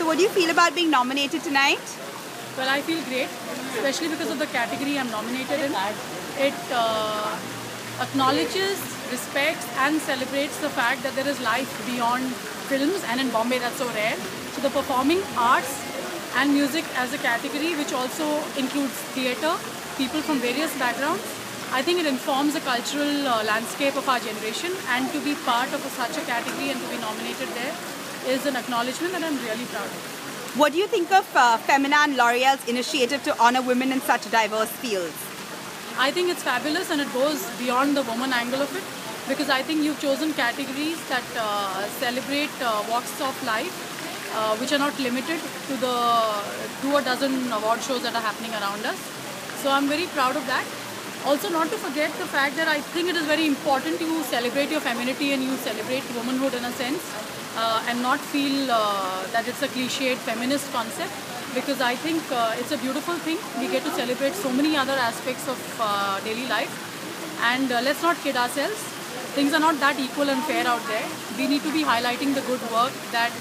So what do you feel about being nominated tonight? Well, I feel great, especially because of the category I'm nominated in. It acknowledges, respects and celebrates the fact that there is life beyond films, and in Bombay that's so rare. So the performing arts and music as a category, which also includes theatre, people from various backgrounds, I think it informs the cultural landscape of our generation, and to be part of such a category and to be nominated there is an acknowledgement that I'm really proud of. What do you think of Femina and L'Oreal's initiative to honour women in such diverse fields? I think it's fabulous, and it goes beyond the woman angle of it, because I think you've chosen categories that celebrate walks of life, which are not limited to the 2 or dozen award shows that are happening around us. So I'm very proud of that. Also, not to forget the fact that I think it is very important you celebrate your femininity and you celebrate womanhood in a sense, and not feel that it's a cliched feminist concept, because I think it's a beautiful thing. We get to celebrate so many other aspects of daily life, and let's not kid ourselves. Things are not that equal and fair out there. We need to be highlighting the good work that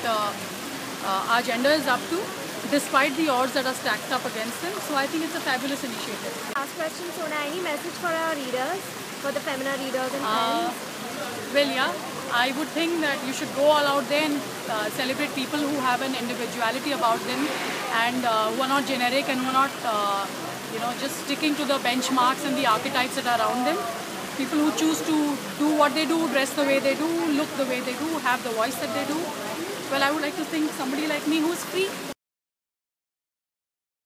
our gender is up to, despite the odds that are stacked up against them. So I think it's a fabulous initiative. Last question, Sona, any message for our readers, for the Femina readers and fans? Well, yeah, I would think that you should go all out there and celebrate people who have an individuality about them, and who are not generic and who are not just sticking to the benchmarks and the archetypes that are around them. People who choose to do what they do, dress the way they do, look the way they do, have the voice that they do. Well, I would like to think somebody like me who's free.